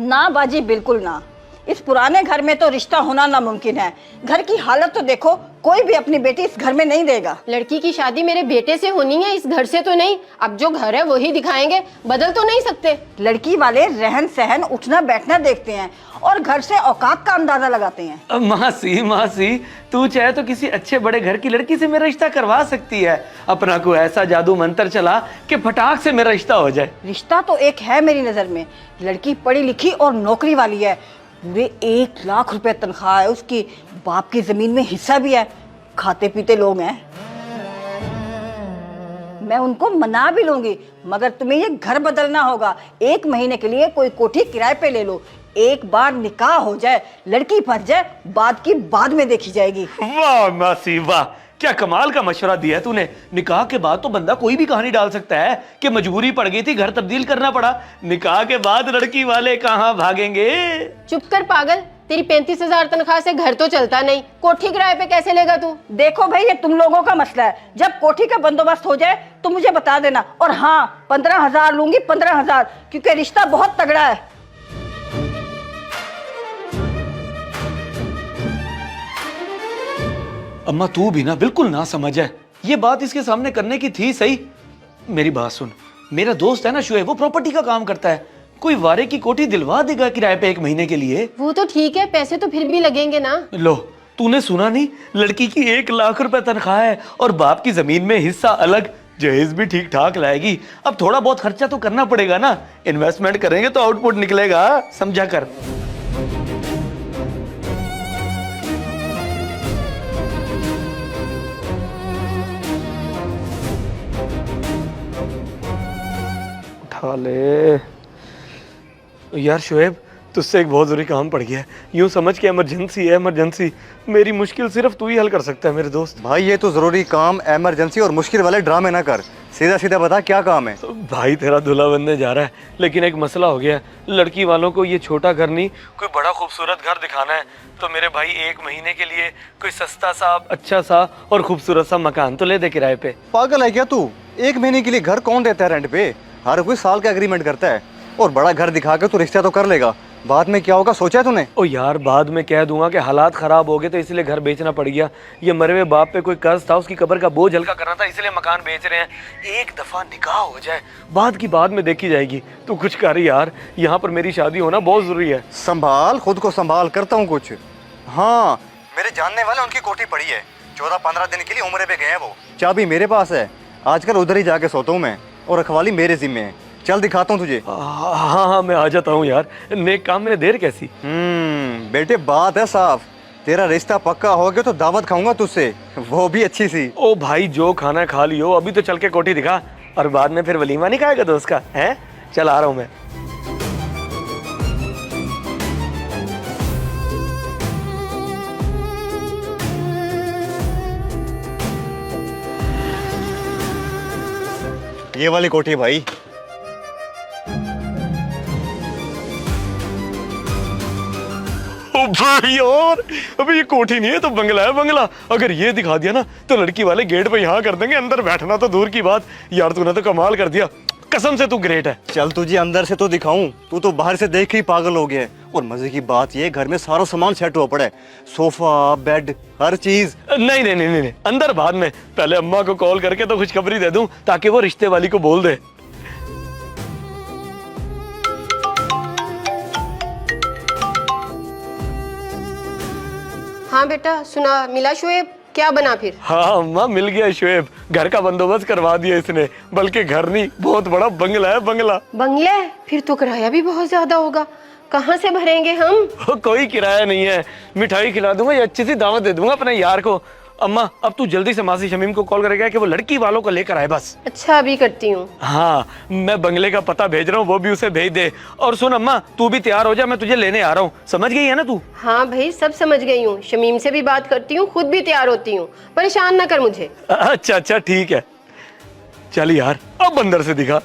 ना बाजी, बिल्कुल ना। इस पुराने घर में तो रिश्ता होना नामुमकिन है। घर की हालत तो देखो, कोई भी अपनी बेटी इस घर में नहीं देगा। लड़की की शादी मेरे बेटे से होनी है, इस घर से तो नहीं। अब जो घर है वही दिखाएंगे, बदल तो नहीं सकते। लड़की वाले रहन सहन, उठना बैठना देखते हैं और घर से औकात का अंदाजा लगाते हैं। मासी, तू चाहे तो किसी अच्छे बड़े घर की लड़की से मेरा रिश्ता करवा सकती है। अपना को ऐसा जादू मंत्र चला कि फटाक से मेरा रिश्ता हो जाए। रिश्ता तो एक है मेरी नजर में। लड़की पढ़ी लिखी और नौकरी वाली है। पूरे 1 लाख रुपए तनख्वाह है उसकी। बाप की जमीन में हिस्सा भी है। खाते पीते लोग हैं। मैं उनको मना भी लूंगी, मगर तुम्हें ये घर बदलना होगा। 1 महीने के लिए कोई कोठी किराए पे ले लो। एक बार निकाह हो जाए, लड़की फंस जाए, बाद की बाद में देखी जाएगी। वाह मासी वाह, क्या कमाल का मशवरा दिया है तूने। निकाह के बाद तो बंदा कोई भी कहानी डाल सकता है कि मजबूरी पड़ गई थी, घर तब्दील करना पड़ा। निकाह के बाद लड़की वाले कहाँ भागेंगे। चुप कर पागल, तेरी 35,000 तनख्वाह से घर तो चलता नहीं, कोठी किराए पे कैसे लेगा तू? देखो भाई, ये तुम लोगों का मसला है। जब कोठी का बंदोबस्त हो जाए तो मुझे बता देना। और हाँ, 15,000 लूंगी, 15,000, क्योंकि रिश्ता बहुत तगड़ा है। अम्मा तू भी ना बिल्कुल ना समझ है। ये बात इसके सामने करने की थी सही। मेरी बात सुन, मेरा दोस्त है ना शुएब, वो प्रॉपर्टी का काम करता है। कोई वारे की कोठी दिलवा देगा किराए पे 1 महीने के लिए। वो तो ठीक है, पैसे तो फिर भी लगेंगे ना। लो, तूने सुना नहीं, लड़की की 1 लाख रुपए तनख्वाह है और बाप की जमीन में हिस्सा अलग। जहेज भी ठीक ठाक लाएगी। अब थोड़ा बहुत खर्चा तो करना पड़ेगा ना। इन्वेस्टमेंट करेंगे तो आउटपुट निकलेगा, समझा कर। उठा ले यार शुएब, तुझसे एक बहुत जरूरी काम पड़ गया है। यूं समझ के इमरजेंसी है, इमरजेंसी। मेरी मुश्किल सिर्फ तू ही हल कर सकता है मेरे दोस्त। भाई ये तो जरूरी काम, इमरजेंसी और मुश्किल वाले ड्रामे ना कर। सीधा सीधा बता क्या काम है। तो भाई तेरा दूल्हा बनने जा रहा है, लेकिन एक मसला हो गया है। लड़की वालों को ये छोटा घर नहीं, कोई बड़ा खूबसूरत घर दिखाना है। तो मेरे भाई 1 महीने के लिए कोई सस्ता सा, अच्छा सा और खूबसूरत सा मकान तो ले दे किराए पे। पागल है क्या तू? 1 महीने के लिए घर कौन देता है रेंट पे? हर कोई साल का एग्रीमेंट करता है। और बड़ा घर दिखा के तू रिश्ता तो कर लेगा, बाद में क्या होगा सोचा है तूने? ओ यार, बाद में कह दूंगा कि हालात खराब हो गए तो इसलिए घर बेचना पड़ गया। ये मरे हुए बाप पे कोई कर्ज था, उसकी कब्र का बोझ हल्का करना था, इसलिए मकान बेच रहे हैं। एक दफा निकाह हो जाए, बाद की बाद में देखी जाएगी। तू कुछ कर यार, यहाँ पर मेरी शादी होना बहुत जरूरी है। संभाल, खुद को संभाल, करता हूँ कुछ। हाँ, मेरे जानने वाले उनकी कोठी पड़ी है। 14-15 दिन के लिए उम्रे पे गए हैं वो। चाबी मेरे पास है, आजकल उधर ही जाके सोता हूँ मैं। और रखवाली मेरे जिम्मे है। चल दिखाता हूँ तुझे। हाँ, मैं आ जाता हूँ यार। नेक काम में देर कैसी। बेटे बात है साफ। तेरा रिश्ता पक्का हो गया तो दावत खाऊंगा तुझसे, वो भी अच्छी सी। ओ भाई, जो खाना खा लियो, अभी तो चल के कोठी दिखा, और बाद में फिर वलीमा नहीं खाएगा दोस्त का है। चल आ रहा हूँ मैं। ये वाली कोठी भाई। ओ भाई यार, अबे ये कोठी नहीं है तो बंगला है, बंगला। अगर ये दिखा दिया ना तो लड़की वाले गेट पे यहाँ कर देंगे, अंदर बैठना तो दूर की बात। यार तूने तो कमाल कर दिया, कसम से तू ग्रेट है। चल तुझे अंदर से तो दिखाऊं, तू तो बाहर से देख के ही पागल हो गया है। और मजे की बात ये, घर में सारा सामान सेट हुआ पड़ा है, सोफा, बेड, हर चीज। नहीं नहीं नहीं नहीं, अंदर बाद में। पहले अम्मा को कॉल करके तो खुशखबरी दे दूं, ताकि वो रिश्ते वाली को बोल दे। हाँ बेटा, सुना, मिला शुएब? क्या बना फिर? हाँ अम्मा, मिल गया शुएब। घर का बंदोबस्त करवा दिया इसने। बल्कि घर नहीं, बहुत बड़ा बंगला है, बंगला। बंगले? फिर तो किराया भी बहुत ज्यादा होगा। कहाँ से भरेंगे हम? कोई किराया नहीं है, मिठाई खिला दूंगा या अच्छी सी दावत दे दूंगा अपने यार को। अम्मा, अब तू जल्दी से मासी शमीम को कॉल करेगा कि वो लड़की वालों को लेकर आए बस। अच्छा, अभी करती हूँ। हाँ, मैं बंगले का पता भेज रहा हूँ, वो भी उसे भेज दे। और सुन अम्मा, तू भी तैयार हो जा, मैं तुझे लेने आ रहा हूँ। समझ गई है ना तू? हाँ भाई, सब समझ गई हूँ। शमीम से भी बात करती हूँ, खुद भी तैयार होती हूँ। परेशान ना कर मुझे। अच्छा अच्छा, ठीक है। चल यार, अब अंदर से दिखा।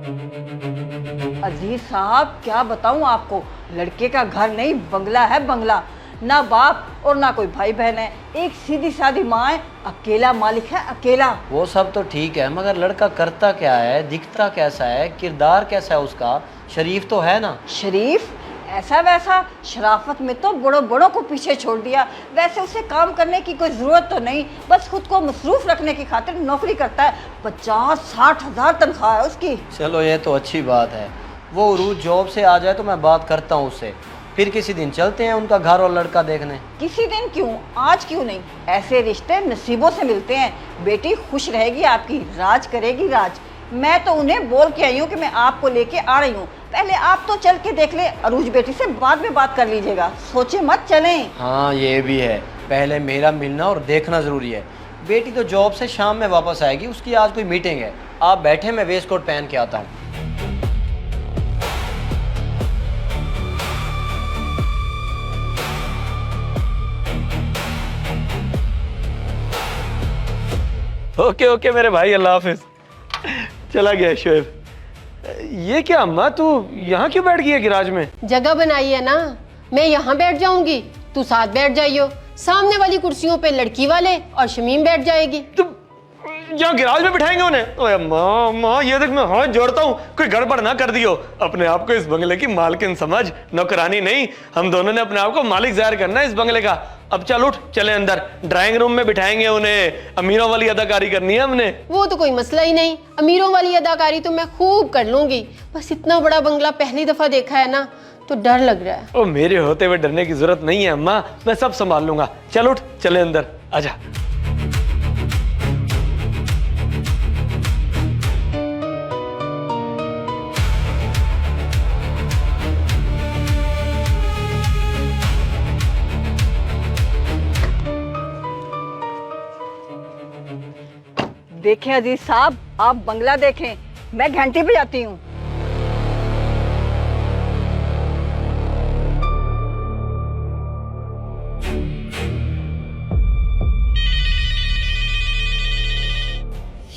अजीज साहब क्या बताऊं आपको, लड़के का घर नहीं बंगला है बंगला। ना बाप और ना कोई भाई बहन है, एक सीधी सादी माँ है, अकेला मालिक है अकेला। वो सब तो ठीक है, मगर लड़का करता क्या है, दिखता कैसा है, किरदार कैसा है उसका? शरीफ तो है ना? शरीफ ऐसा वैसा, शराफत में तो बड़ों बड़ों को पीछे छोड़ दिया। वैसे उसे काम करने की कोई ज़रूरत तो नहीं, बस खुद को मसरूफ रखने की खातिर नौकरी करता है। 50-60 हज़ार तनख्वाह है उसकी। चलो ये तो अच्छी बात है। वो उरूज जॉब से आ जाए तो मैं बात करता हूँ उससे, फिर किसी दिन चलते हैं उनका घर और लड़का देखने। किसी दिन क्यों, आज क्यों नहीं? ऐसे रिश्ते नसीबों से मिलते हैं। बेटी खुश रहेगी आपकी, राज करेगी राज। मैं तो उन्हें बोल के आई हूँ कि मैं आपको लेके आ रही हूँ। पहले आप तो चल के देख ले, अरूज बेटी से बाद में बात कर लीजिएगा, सोचे मत चलें। हाँ ये भी है, पहले मेरा मिलना और देखना ज़रूरी है। बेटी तो जॉब से शाम में वापस आएगी, उसकी आज कोई मीटिंग है। आप बैठे, मैं वेस्ट कोट पहन के आता हूँ। ओके ओके मेरे भाई, अल्लाह हाफिज। चला गया शोएब। ये क्या अम्मा, तू यहाँ क्यों बैठ गई है गिराज में? जगह बनाई है ना, मैं यहाँ बैठ जाऊंगी, तू साथ बैठ जाइयो। सामने वाली कुर्सियों पे लड़की वाले और शमीम बैठ जाएगी। तू यहाँ गिराज में बिठाएंगे उन्हें? ओए अम्मा अम्मा, ये देख मैं हाथ जोड़ता हूँ, कोई गड़बड़ ना कर दियो। अपने आप को इस बंगले की मालकिन समझ, नौकरानी नहीं। हम दोनों ने अपने आप को मालिक जाहिर करना है इस बंगले का। अब चल उठ, चले अंदर, ड्राइंग रूम में बिठाएंगे उन्हें। अमीरों वाली अदाकारी करनी है हमने। वो तो कोई मसला ही नहीं, अमीरों वाली अदाकारी तो मैं खूब कर लूंगी। बस इतना बड़ा बंगला पहली दफा देखा है ना, तो डर लग रहा है। ओ मेरे होते हुए डरने की जरूरत नहीं है अम्मा, मैं सब संभाल लूंगा। चल उठ, चले अंदर, आजा। देखें अजीज साहब, आप बंगला देखें, मैं घंटी पे जाती हूँ।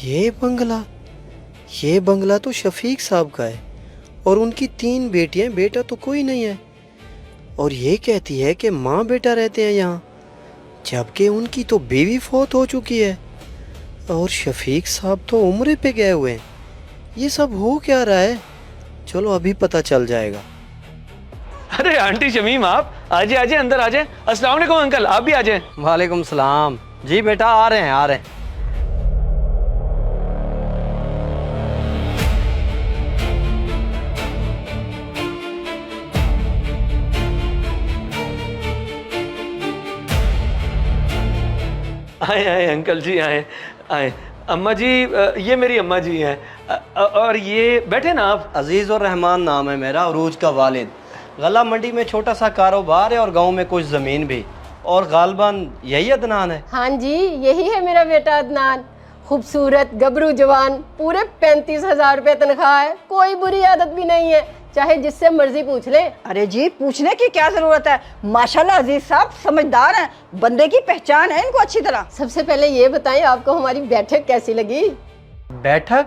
ये बंगला तो शफीक साहब का है और उनकी 3 बेटियां, बेटा तो कोई नहीं है। और ये कहती है कि माँ बेटा रहते हैं यहाँ, जबकि उनकी तो बीवी फौत हो चुकी है और शफीक साहब तो उम्रे पे गए हुए हैं। ये सब हो क्या रहा है? चलो अभी पता चल जाएगा। अरे आंटी शमीम, आप आजे आजे अंदर आजे। अस्सलाम वालेकुम अंकल, आप भी आजे। वालेकुम सलाम। जी बेटा आ रहे हैं, आ रहे हैं। आए आए अंकल जी, आए आए। अम्मा जी, ये मेरी अम्मा जी हैं। और ये बैठे ना आप। अजीज़ और रहमान नाम है मेरा, उरूज का वालिद। गला मंडी में छोटा सा कारोबार है और गांव में कुछ ज़मीन भी। और गालबन यही अदनान है। हाँ जी, यही है मेरा बेटा अदनान। खूबसूरत, गबरू जवान, पूरे 35,000 रुपये तनख्वाह है। कोई बुरी आदत भी नहीं है, चाहे जिससे मर्जी पूछ ले। अरे जी, पूछने की क्या जरूरत है? माशाल्लाह अजीज साहब समझदार हैं, बंदे की पहचान है इनको अच्छी तरह। सबसे पहले ये बताएं, आपको हमारी बैठक कैसी लगी? बैठक?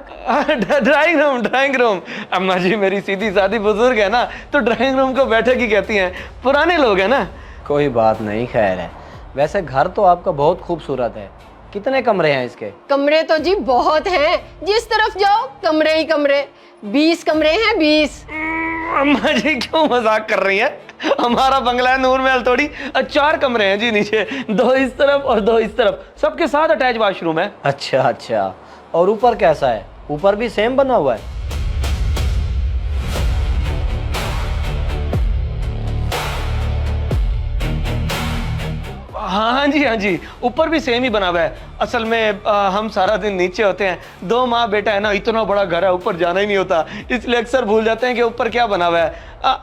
Drawing room, drawing room. अम्मा जी मेरी सीधी सादी बुजुर्ग है ना, तो ड्राइंग रूम को बैठक ही कहती हैं, पुराने लोग हैं ना। कोई बात नहीं, खैर है। वैसे घर तो आपका बहुत खूबसूरत है। कितने कमरे हैं इसके? कमरे तो जी बहुत हैं, जिस तरफ जाओ कमरे ही कमरे। 20 कमरे हैं, 20। अम्मा जी क्यों मजाक कर रही हैं? हमारा बंगला है नूर महल थोड़ी। 4 कमरे हैं जी नीचे, 2 इस तरफ और 2 इस तरफ, सबके साथ अटैच वॉशरूम है। अच्छा अच्छा। और ऊपर कैसा है? ऊपर भी सेम बना हुआ है? हाँ जी हाँ जी, ऊपर भी सेम ही बना हुआ है। असल में हम सारा दिन नीचे होते हैं, 2 माँ बेटा है ना, इतना बड़ा घर है, ऊपर जाना ही नहीं होता, इसलिए अक्सर भूल जाते हैं कि ऊपर क्या बना हुआ है।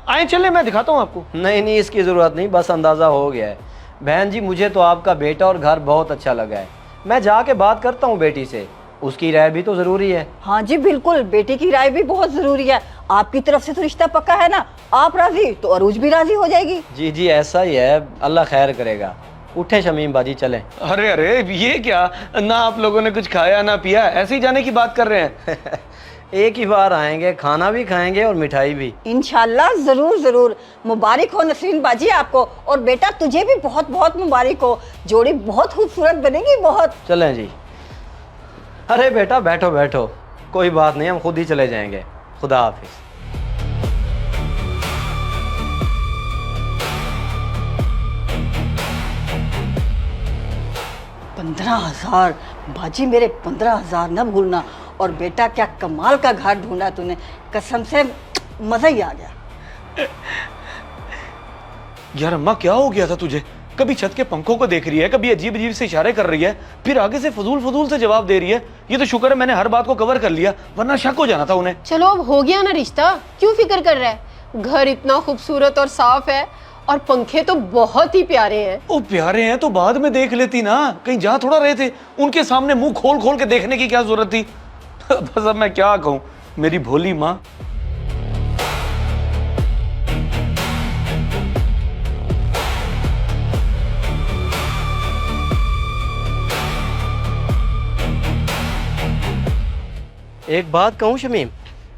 आए चले, मैं दिखाता हूँ आपको। नहीं नहीं, इसकी ज़रूरत नहीं, बस अंदाज़ा हो गया है। बहन जी, मुझे तो आपका बेटा और घर बहुत अच्छा लगा है। मैं जाके बात करता हूँ बेटी से, उसकी राय भी तो ज़रूरी है। हाँ जी बिल्कुल, बेटी की राय भी बहुत जरूरी है। आपकी तरफ से तो रिश्ता पक्का है ना, आप राजी तो अरूज भी राजी हो जाएगी। जी जी ऐसा ही है, अल्लाह खैर करेगा। उठे शमीम बाजी, चलें। अरे अरे, ये क्या, ना आप लोगों ने कुछ खाया ना पिया, ऐसे ही जाने की बात कर रहे हैं? एक ही बार आएंगे, खाना भी खाएंगे और मिठाई भी। इंशाल्लाह जरूर जरूर। मुबारक हो नसरीन बाजी आपको, और बेटा तुझे भी बहुत बहुत मुबारक हो। जोड़ी बहुत खूबसूरत बनेगी, बहुत। चलें जी। अरे बेटा बैठो बैठो, कोई बात नहीं, हम खुद ही चले जाएंगे। खुदा हाफिज। 15,000 बाजी, मेरे 15,000 न भूलना। और बेटा क्या कमाल का घर ढूंढा तूने, कसम से मजा ही आ गया। यार अम्मा क्या हो गया था तुझे? कभी छत के पंखों को देख रही है, कभी अजीब अजीब से इशारे कर रही है, फिर आगे से फजूल फजूल से जवाब दे रही है। ये तो शुक्र है मैंने हर बात को कवर कर लिया, वरना शक हो जाना था उन्हें। चलो अब हो गया ना रिश्ता, क्यों फिक्र कर रहा है? घर इतना खूबसूरत और साफ है, और पंखे तो बहुत ही प्यारे हैं। ओ प्यारे हैं तो बाद में देख लेती ना, कहीं जा थोड़ा रहे थे। उनके सामने मुंह खोल खोल के देखने की क्या जरूरत थी? बस अब मैं क्या कहूँ, मेरी भोली माँ। एक बात कहूँ शमीम,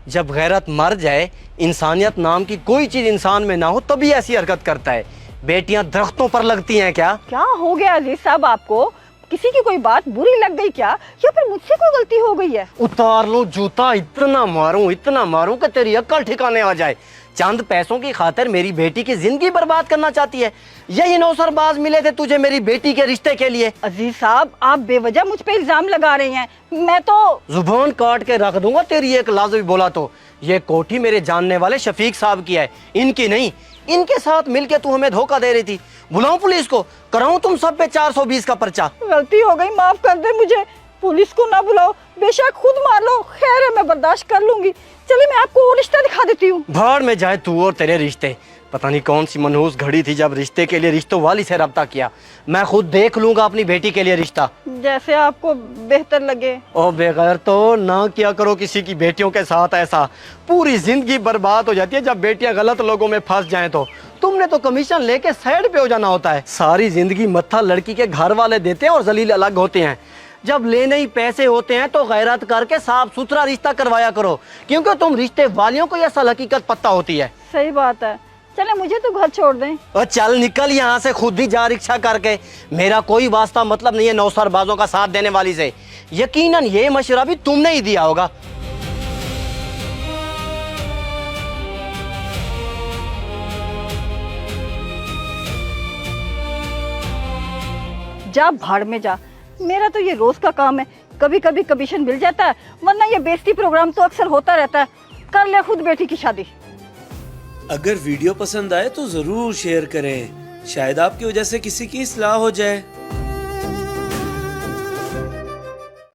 जब गैरत मर जाए, इंसानियत नाम की कोई चीज इंसान में ना हो, तभी ऐसी हरकत करता है। बेटियां दरख्तों पर लगती हैं क्या? क्या हो गया अजीज साहब आपको? किसी की कोई बात बुरी लग गई क्या, या फिर मुझसे कोई गलती हो गई है? उतार लो जूता, इतना मारूं कि तेरी अक्ल ठिकाने आ जाए। चंद पैसों की खातिर मेरी बेटी की जिंदगी बर्बाद करना चाहती है। यही नौसरबाज मिले थे तुझे मेरी बेटी के रिश्ते के लिए। अजीज साहब आप बेवजह मुझ पे इल्जाम लगा रहे हैं। मैं तो जुबान काट के रख दूंगा तेरी एक लफ्ज़ भी बोला तो। ये कोठी मेरे जानने वाले शफीक साहब की है, इनकी नहीं। इनके साथ मिलके तू हमें धोखा दे रही थी। बुलाऊं पुलिस को, कराऊं तुम सब पे 420 का पर्चा? गलती हो गई, माफ कर दे मुझे। पुलिस को ना बुलाओ, बेशक खुद मार लो, खैर है मैं बर्दाश्त कर लूंगी। चलिए मैं आपको वो रिश्ता दिखा देती हूँ। भाड़ में जाए तू और तेरे रिश्ते। पता नहीं कौन सी मनहूस घड़ी थी जब रिश्ते के लिए रिश्तों वाली से रब्ता किया। मैं खुद देख लूंगा अपनी बेटी के लिए रिश्ता, जैसे आपको बेहतर लगे। ओ बेगैर तो ना किया करो किसी की बेटियों के साथ ऐसा। पूरी जिंदगी बर्बाद हो जाती है जब बेटियां गलत लोगों में फंस जाएं तो। तुमने तो कमीशन लेके साइड पे हो जाना होता है। सारी जिंदगी मत्था लड़की के घर वाले देते हैं और जलील अलग होते हैं। जब लेने ही पैसे होते हैं तो गैरत करके साफ सुथरा रिश्ता करवाया करो, क्योंकि तुम रिश्ते वालियों को यह असल हकीकत पता होती है। सही बात है। चले मुझे तो घर छोड़ दें। और चल निकल यहाँ से, खुद ही जा रिक्शा करके। मेरा कोई वास्ता मतलब नहीं है नौसरबाजों का साथ देने वाली से। यकीनन ये मशवरा भी तुमने ही दिया होगा। जा भाड़ में जा, मेरा तो ये रोज का काम है। कभी कभी कमीशन मिल जाता है, वरना ये बेइज्जती प्रोग्राम तो अक्सर होता रहता है। कर ले खुद बेटी की शादी। अगर वीडियो पसंद आए तो जरूर शेयर करें, शायद आपकी वजह से किसी की इस्लाह हो जाए।